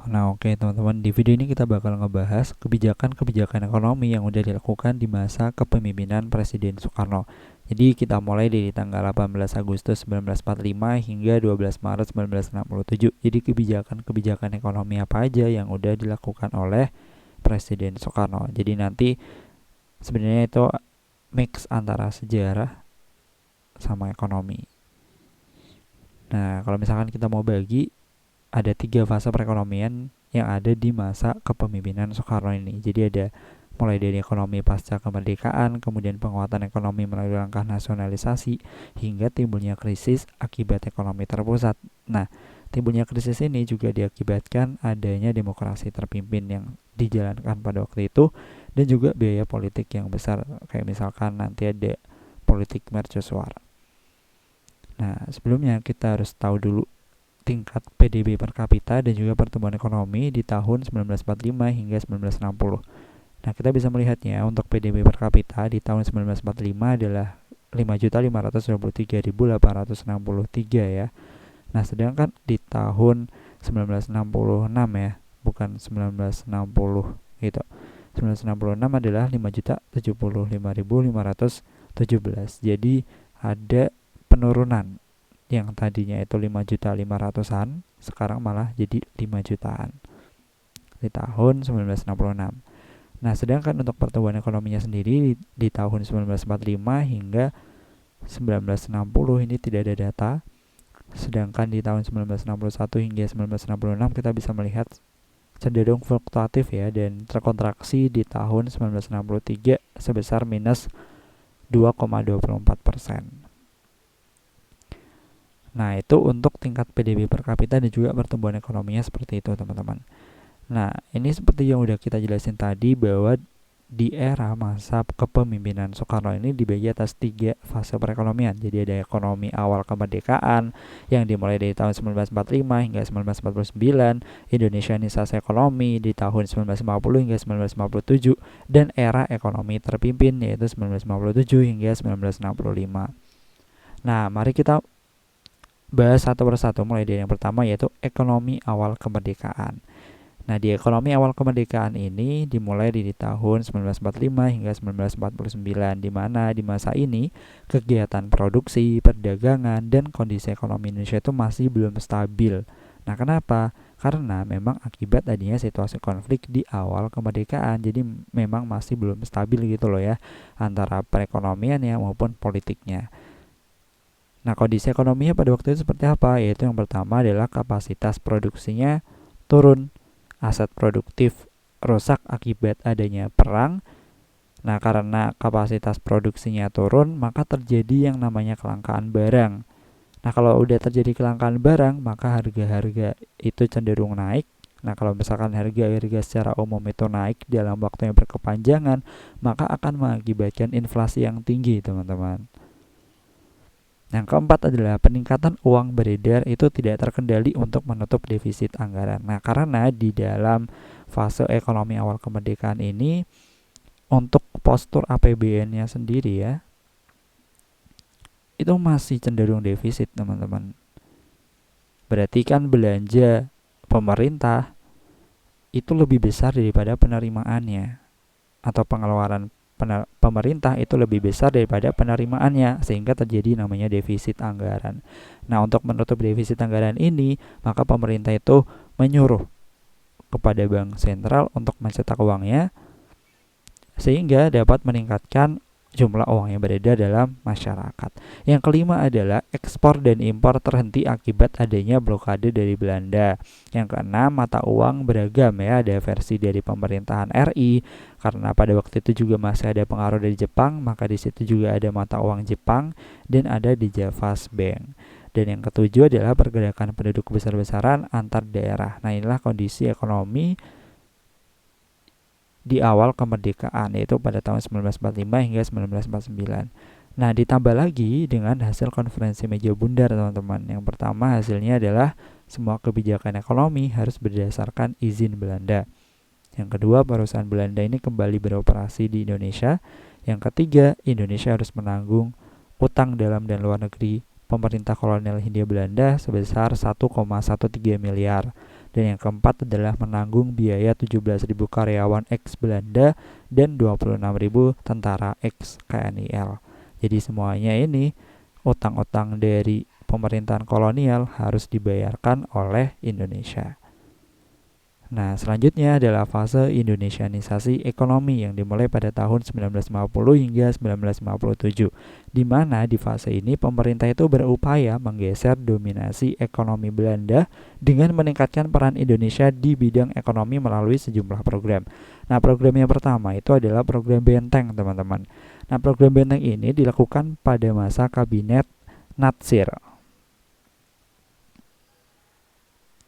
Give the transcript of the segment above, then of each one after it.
Nah, oke teman-teman, di video ini kita bakal ngebahas kebijakan-kebijakan ekonomi yang udah dilakukan di masa kepemimpinan Presiden Soekarno. Jadi kita mulai dari tanggal 18 Agustus 1945 hingga 12 Maret 1967. Jadi kebijakan-kebijakan ekonomi apa aja yang udah dilakukan oleh Presiden Soekarno. Jadi nanti sebenarnya itu mix antara sejarah sama ekonomi. Nah, kalau misalkan kita mau bagi, ada 3 fase perekonomian yang ada di masa kepemimpinan Soekarno ini. Jadi ada mulai dari ekonomi pasca kemerdekaan, kemudian penguatan ekonomi melalui langkah nasionalisasi, hingga timbulnya krisis akibat ekonomi terpusat. Nah, timbulnya krisis ini juga diakibatkan adanya demokrasi terpimpin yang dijalankan pada waktu itu, dan juga biaya politik yang besar, kayak misalkan nanti ada politik mercusuar. Nah, sebelumnya kita harus tahu dulu tingkat PDB per kapita dan juga pertumbuhan ekonomi di tahun 1945 hingga 1960. Nah, kita bisa melihatnya untuk PDB per kapita di tahun 1945 adalah 5.523.863 ya. Nah, sedangkan di tahun 1966 ya, bukan 1960 gitu. 1966 adalah 5.075.517. Jadi ada penurunan yang tadinya itu 5.500.000-an sekarang malah jadi 5 jutaan di tahun 1966. Nah, sedangkan untuk pertumbuhan ekonominya sendiri di tahun 1945 hingga 1960 ini tidak ada data. Sedangkan di tahun 1961 hingga 1966 kita bisa melihat cenderung fluktuatif ya, dan terkontraksi di tahun 1963 sebesar minus 2,24%. Nah, itu untuk tingkat PDB per kapita dan juga pertumbuhan ekonominya seperti itu, teman-teman. Nah, ini seperti yang udah kita jelasin tadi, bahwa di era masa kepemimpinan Soekarno ini dibagi atas 3 fase perekonomian. Jadi ada ekonomi awal kemerdekaan yang dimulai dari tahun 1945 hingga 1949, Indonesianisasi ekonomi di tahun 1950 hingga 1957, dan era ekonomi terpimpin yaitu 1957 hingga 1965. Nah, mari kita bahas satu persatu, mulai dari yang pertama yaitu ekonomi awal kemerdekaan. Nah, di ekonomi awal kemerdekaan ini dimulai dari tahun 1945 hingga 1949, di mana di masa ini kegiatan produksi, perdagangan, dan kondisi ekonomi Indonesia itu masih belum stabil. Nah, kenapa? Karena memang akibat adanya situasi konflik di awal kemerdekaan, jadi memang masih belum stabil gitu loh ya, antara perekonomiannya maupun politiknya. Nah, kondisi ekonominya pada waktu itu seperti apa? Yaitu yang pertama adalah kapasitas produksinya turun, aset produktif rusak akibat adanya perang. Nah, karena kapasitas produksinya turun, maka terjadi yang namanya kelangkaan barang. Nah, kalau udah terjadi kelangkaan barang, maka harga-harga itu cenderung naik. Nah, kalau misalkan harga-harga secara umum itu naik dalam waktu yang berkepanjangan, maka akan mengakibatkan inflasi yang tinggi, teman-teman. Yang keempat adalah peningkatan uang beredar itu tidak terkendali untuk menutup defisit anggaran. Nah, karena di dalam fase ekonomi awal kemerdekaan ini, untuk postur APBN-nya sendiri ya, itu masih cenderung defisit, teman-teman. Berarti kan belanja pemerintah itu lebih besar daripada penerimaannya, atau pengeluaran pemerintah itu lebih besar daripada penerimaannya, sehingga terjadi namanya defisit anggaran. Nah, untuk menutup defisit anggaran ini, maka pemerintah itu menyuruh kepada bank sentral untuk mencetak uangnya, sehingga dapat meningkatkan jumlah uang yang beredar dalam masyarakat. Yang kelima adalah ekspor dan impor terhenti akibat adanya blokade dari Belanda. Yang keenam, mata uang beragam ya, ada versi dari pemerintahan RI, karena pada waktu itu juga masih ada pengaruh dari Jepang, maka di situ juga ada mata uang Jepang dan ada di Javas Bank. Dan yang ketujuh adalah pergerakan penduduk besar-besaran antar daerah. Nah, inilah kondisi ekonomi di awal kemerdekaan, yaitu pada tahun 1945 hingga 1949. Nah, ditambah lagi dengan hasil konferensi meja bundar, teman-teman. Yang pertama hasilnya adalah semua kebijakan ekonomi harus berdasarkan izin Belanda. Yang kedua, perusahaan Belanda ini kembali beroperasi di Indonesia. Yang ketiga, Indonesia harus menanggung utang dalam dan luar negeri pemerintah kolonial Hindia Belanda sebesar 1,13 miliar. Dan yang keempat adalah menanggung biaya 17.000 karyawan ex Belanda dan 26.000 tentara ex KNIL. Jadi semuanya ini utang-utang dari pemerintahan kolonial harus dibayarkan oleh Indonesia. Nah, selanjutnya adalah fase Indonesianisasi ekonomi yang dimulai pada tahun 1950 hingga 1957, di mana di fase ini pemerintah itu berupaya menggeser dominasi ekonomi Belanda dengan meningkatkan peran Indonesia di bidang ekonomi melalui sejumlah program. Nah, program yang pertama itu adalah program Benteng, teman-teman. Nah, program Benteng ini dilakukan pada masa kabinet Natsir.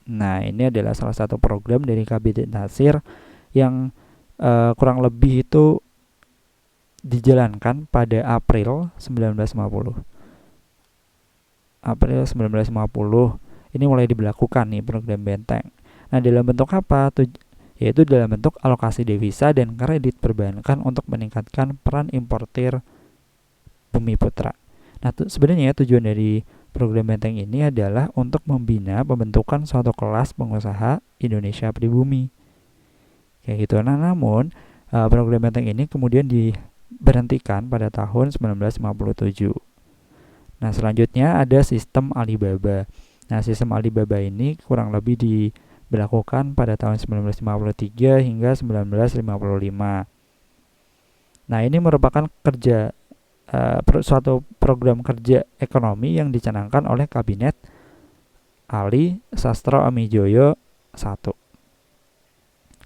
Nah, ini adalah salah satu program dari Kabinet Natsir yang kurang lebih itu dijalankan pada April 1950. April 1950 ini mulai diberlakukan nih program Benteng. Nah, dalam bentuk apa? Yaitu dalam bentuk alokasi devisa dan kredit perbankan untuk meningkatkan peran importir Bumiputra. Nah, sebenarnya tujuan dari program Benteng ini adalah untuk membina pembentukan suatu kelas pengusaha Indonesia pribumi. Kayak gitu. Nah, namun program Benteng ini kemudian diberhentikan pada tahun 1957. Nah, selanjutnya ada sistem Alibaba. Nah, sistem Alibaba ini kurang lebih diberlakukan pada tahun 1953 hingga 1955. Nah, ini merupakan suatu program kerja ekonomi yang dicanangkan oleh Kabinet Ali Sastro Amijoyo I.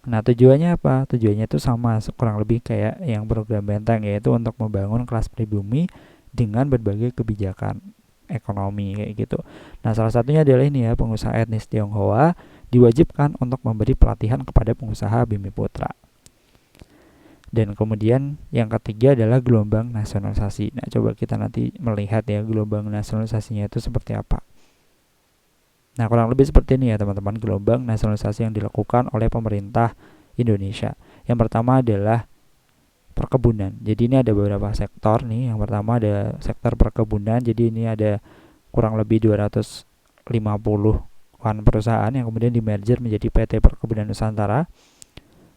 Nah, tujuannya apa? Tujuannya itu sama, kurang lebih kayak yang program Benteng, yaitu untuk membangun kelas pribumi dengan berbagai kebijakan ekonomi kayak gitu. Nah, salah satunya adalah ini ya, pengusaha etnis Tionghoa diwajibkan untuk memberi pelatihan kepada pengusaha Bumiputra. Dan kemudian yang ketiga adalah gelombang nasionalisasi. Nah, coba kita nanti melihat ya gelombang nasionalisasinya itu seperti apa. Nah, kurang lebih seperti ini ya teman-teman, gelombang nasionalisasi yang dilakukan oleh pemerintah Indonesia. Yang pertama adalah perkebunan. Jadi ini ada beberapa sektor nih. Yang pertama ada sektor perkebunan. Jadi ini ada kurang lebih 250-an perusahaan yang kemudian dimerger menjadi PT Perkebunan Nusantara.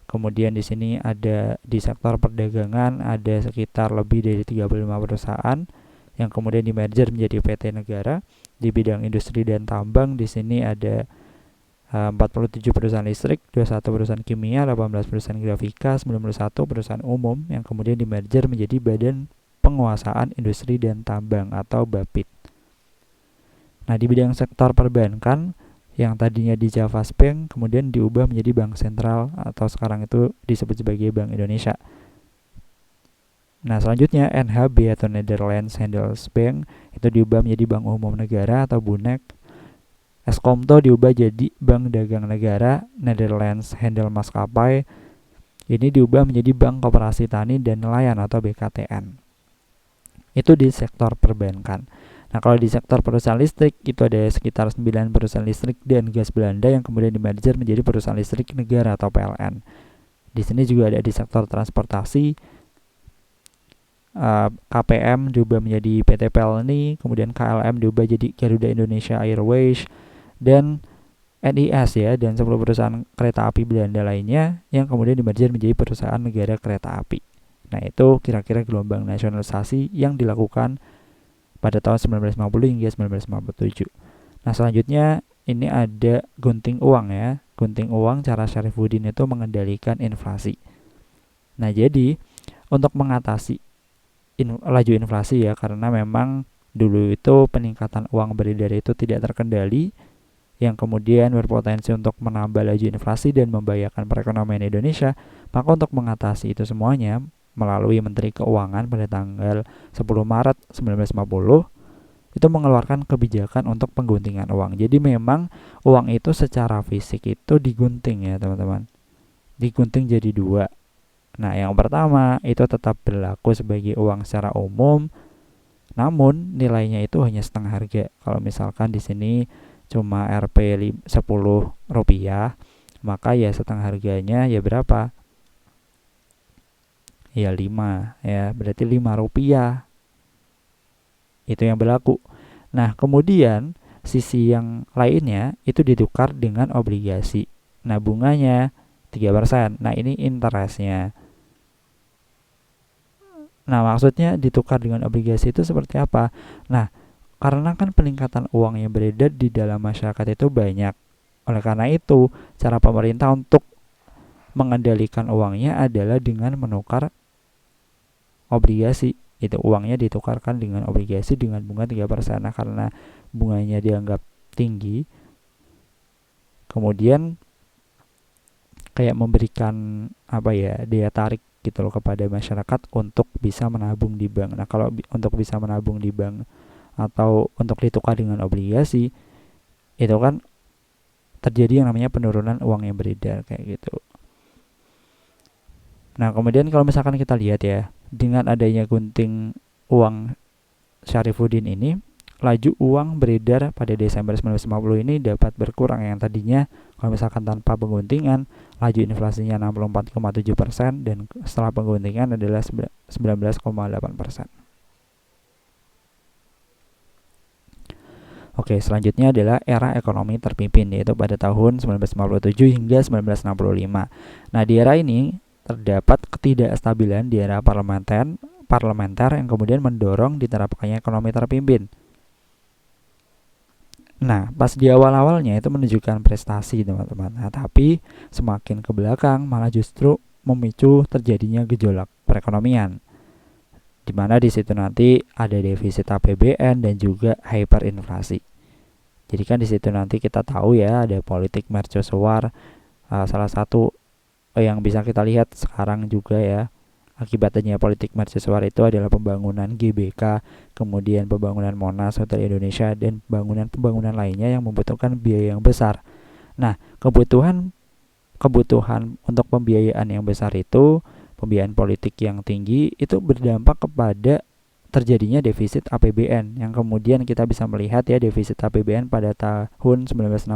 Kemudian di sini ada di sektor perdagangan ada sekitar lebih dari 35 perusahaan yang kemudian dimerger menjadi PT Negara. Di bidang industri dan tambang di sini ada 47 perusahaan listrik, 21 perusahaan kimia, 18 perusahaan grafika, 91 perusahaan umum yang kemudian dimerger menjadi Badan Penguasaan Industri dan Tambang atau BAPIT. Nah, di bidang sektor perbankan yang tadinya di Javas Bank kemudian diubah menjadi Bank Sentral atau sekarang itu disebut sebagai Bank Indonesia. Nah, selanjutnya NHB atau Netherlands Handelsbank itu diubah menjadi Bank Umum Negara atau BUNEK. Eskomto diubah jadi Bank Dagang Negara Netherlands Handel Maskapai. Ini diubah menjadi Bank Koperasi Tani dan Nelayan atau BKTN. Itu di sektor perbankan. Nah, kalau di sektor perusahaan listrik itu ada sekitar 9 perusahaan listrik dan gas Belanda yang kemudian dimerger menjadi perusahaan listrik negara atau PLN. Di sini juga ada di sektor transportasi, KPM diubah menjadi PT Pelni, kemudian KLM diubah jadi Garuda Indonesia Airways, dan NIS ya, dan 10 perusahaan kereta api Belanda lainnya yang kemudian dimerger menjadi perusahaan negara kereta api. Nah, itu kira-kira gelombang nasionalisasi yang dilakukan pada tahun 1950 hingga 1957. Nah, selanjutnya ini ada gunting uang ya. Gunting uang cara Syarifuddin itu mengendalikan inflasi. Nah, jadi untuk mengatasi laju inflasi ya, karena memang dulu itu peningkatan uang beredar itu tidak terkendali, yang kemudian berpotensi untuk menambah laju inflasi dan membahayakan perekonomian Indonesia. Maka untuk mengatasi itu semuanya, melalui Menteri Keuangan pada tanggal 10 Maret 1950 itu mengeluarkan kebijakan untuk pengguntingan uang. Jadi memang uang itu secara fisik itu digunting ya teman-teman, digunting jadi dua. Nah, yang pertama itu tetap berlaku sebagai uang secara umum, namun nilainya itu hanya setengah harga. Kalau misalkan di sini cuma Rp 10 rupiah, maka ya setengah harganya ya berapa? Ya 5 ya, berarti 5 rupiah. Itu yang berlaku. Nah, kemudian sisi yang lainnya itu ditukar dengan obligasi. Nah, bunganya 3%. Nah, ini interestnya. Nah, maksudnya ditukar dengan obligasi itu seperti apa? Nah, karena kan peningkatan uang yang beredar di dalam masyarakat itu banyak. Oleh karena itu, cara pemerintah untuk mengendalikan uangnya adalah dengan menukar obligasi. Itu uangnya ditukarkan dengan obligasi dengan bunga 3%. Nah, karena bunganya dianggap tinggi, kemudian kayak memberikan apa ya, daya tarik gitu loh kepada masyarakat untuk bisa menabung di bank. Nah, kalau untuk bisa menabung di bank atau untuk ditukar dengan obligasi, itu kan terjadi yang namanya penurunan uang yang beredar kayak gitu. Nah, kemudian kalau misalkan kita lihat ya, dengan adanya gunting uang Syarifuddin ini, laju uang beredar pada Desember 1950 ini dapat berkurang. Yang tadinya kalau misalkan tanpa pengguntingan, laju inflasinya 64,7% dan setelah pengguntingan adalah 19,8%. Oke, selanjutnya adalah era ekonomi terpimpin, yaitu pada tahun 1957 hingga 1965. Nah, di era ini terdapat ketidakstabilan di era parlementer yang kemudian mendorong diterapkannya ekonomi terpimpin. Nah, pas di awal-awalnya itu menunjukkan prestasi, teman-teman. Nah, tapi semakin ke belakang malah justru memicu terjadinya gejolak perekonomian, di mana di situ nanti ada defisit APBN dan juga hyperinflasi. Jadi kan di situ nanti kita tahu ya, ada politik mercusuar, salah satu yang bisa kita lihat sekarang juga ya, akibat adanya politik mercusuar itu adalah pembangunan GBK, kemudian pembangunan Monas, Hotel Indonesia, dan pembangunan lainnya yang membutuhkan biaya yang besar. Nah, kebutuhan untuk pembiayaan yang besar itu, pembiayaan politik yang tinggi itu berdampak kepada terjadinya defisit APBN, yang kemudian kita bisa melihat ya, defisit APBN pada tahun 1965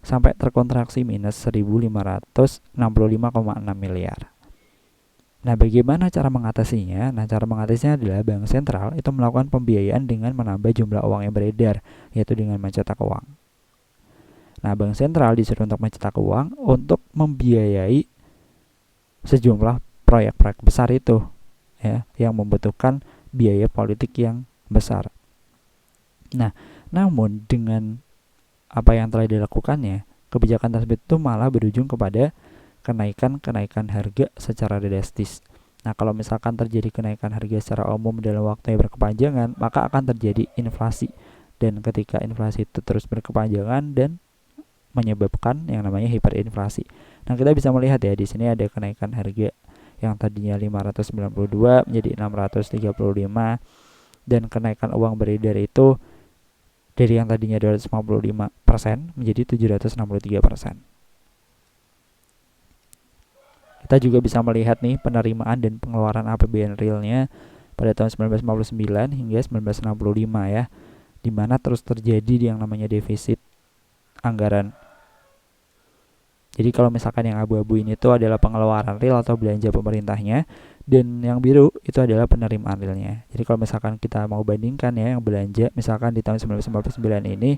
sampai terkontraksi minus 1.565,6 miliar. Nah, bagaimana cara mengatasinya? Nah, cara mengatasinya adalah Bank Sentral itu melakukan pembiayaan dengan menambah jumlah uang yang beredar, yaitu dengan mencetak uang. Nah, Bank Sentral disuruh untuk mencetak uang untuk membiayai sejumlah proyek-proyek besar itu, ya, yang membutuhkan biaya politik yang besar. Nah, namun dengan apa yang telah dilakukannya, kebijakan tersebut itu malah berujung kepada kenaikan harga secara drastis. Nah, kalau misalkan terjadi kenaikan harga secara umum dalam waktu yang berkepanjangan, maka akan terjadi inflasi. Dan ketika inflasi itu terus berkepanjangan dan menyebabkan yang namanya hiperinflasi. Nah, kita bisa melihat ya, di sini ada kenaikan harga yang tadinya 592 menjadi 635, dan kenaikan uang beredar itu dari yang tadinya 255% menjadi 763%. Kita juga bisa melihat nih penerimaan dan pengeluaran APBN realnya pada tahun 1959 hingga 1965 ya, di mana terus terjadi yang namanya defisit anggaran. Jadi kalau misalkan yang abu-abu ini tuh adalah pengeluaran real atau belanja pemerintahnya, dan yang biru itu adalah penerimaan realnya. Jadi kalau misalkan kita mau bandingkan ya, yang belanja misalkan di tahun 1959 ini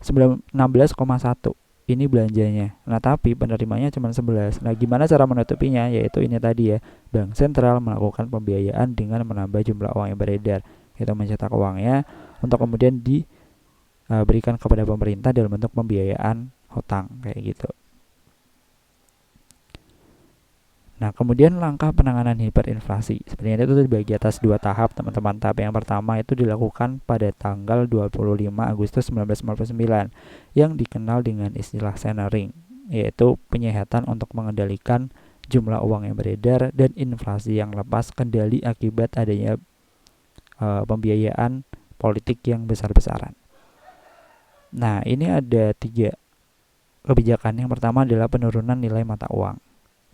16,1 ini belanjanya. Nah, tapi penerimanya cuma 11. Nah, gimana cara menutupinya? Yaitu ini tadi ya, Bank Sentral melakukan pembiayaan dengan menambah jumlah uang yang beredar, yaitu mencetak uangnya untuk kemudian diberikan kepada pemerintah dalam bentuk pembiayaan hutang kayak gitu. Nah, kemudian langkah penanganan hiperinflasi. Sebenarnya itu dibagi atas 2 tahap, teman-teman. Tahap yang pertama itu dilakukan pada tanggal 25 Agustus 1959 yang dikenal dengan istilah centering, yaitu penyehatan untuk mengendalikan jumlah uang yang beredar dan inflasi yang lepas kendali akibat adanya pembiayaan politik yang besar-besaran. Nah, ini ada 3 kebijakan. Yang pertama adalah penurunan nilai mata uang.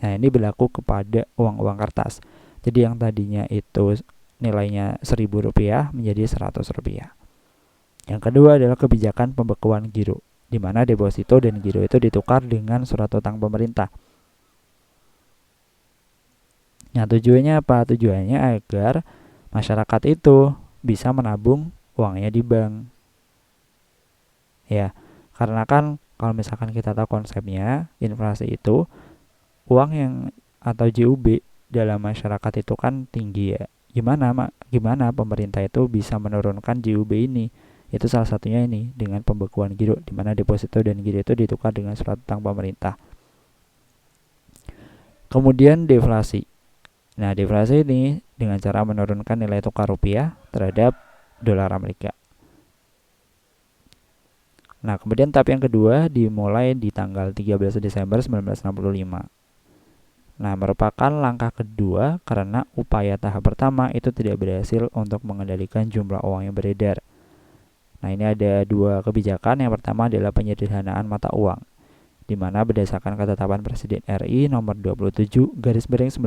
Nah, ini berlaku kepada uang-uang kertas. Jadi yang tadinya itu nilainya Rp1.000 menjadi Rp100. Yang kedua adalah kebijakan pembekuan giro, di mana deposito dan giro itu ditukar dengan surat utang pemerintah. Nah, tujuannya apa? Tujuannya agar masyarakat itu bisa menabung uangnya di bank. ya. Karena kan kalau misalkan kita tahu konsepnya, inflasi itu uang yang atau JUB dalam masyarakat itu kan tinggi ya. Gimana pemerintah itu bisa menurunkan JUB ini? Itu salah satunya ini dengan pembekuan giro, di mana deposito dan giro itu ditukar dengan surat utang pemerintah. Kemudian deflasi. Nah, deflasi ini dengan cara menurunkan nilai tukar rupiah terhadap dolar Amerika. Nah, kemudian tahap yang kedua dimulai di tanggal 13 Desember 1965. Nah, merupakan langkah kedua karena upaya tahap pertama itu tidak berhasil untuk mengendalikan jumlah uang yang beredar. Nah, ini ada dua kebijakan. Yang pertama adalah penyederhanaan mata uang, di mana berdasarkan ketetapan Presiden RI nomor 27/1965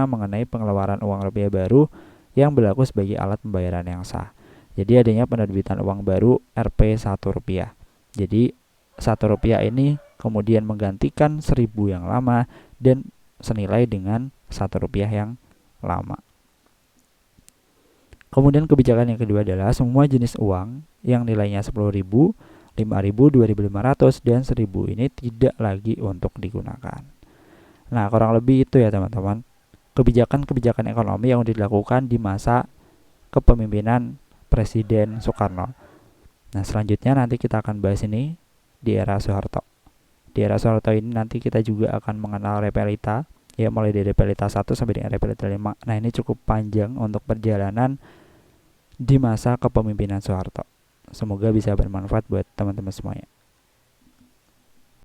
mengenai pengeluaran uang rupiah baru yang berlaku sebagai alat pembayaran yang sah. Jadi adanya penerbitan uang baru Rp1 rupiah. Jadi Rp1 ini kemudian menggantikan 1.000 yang lama dan senilai dengan Rp1 yang lama. Kemudian kebijakan yang kedua adalah semua jenis uang yang nilainya 10.000, 5.000, 2.500, dan 1.000 ini tidak lagi untuk digunakan. Nah, kurang lebih itu ya teman-teman, kebijakan-kebijakan ekonomi yang dilakukan di masa kepemimpinan Presiden Soekarno. Nah, selanjutnya nanti kita akan bahas ini di era Soeharto. Di era Soeharto ini nanti kita juga akan mengenal repelita, ya mulai dari repelita 1 sampai dengan repelita 5. Nah, ini cukup panjang untuk perjalanan di masa kepemimpinan Soeharto. Semoga bisa bermanfaat buat teman-teman semuanya.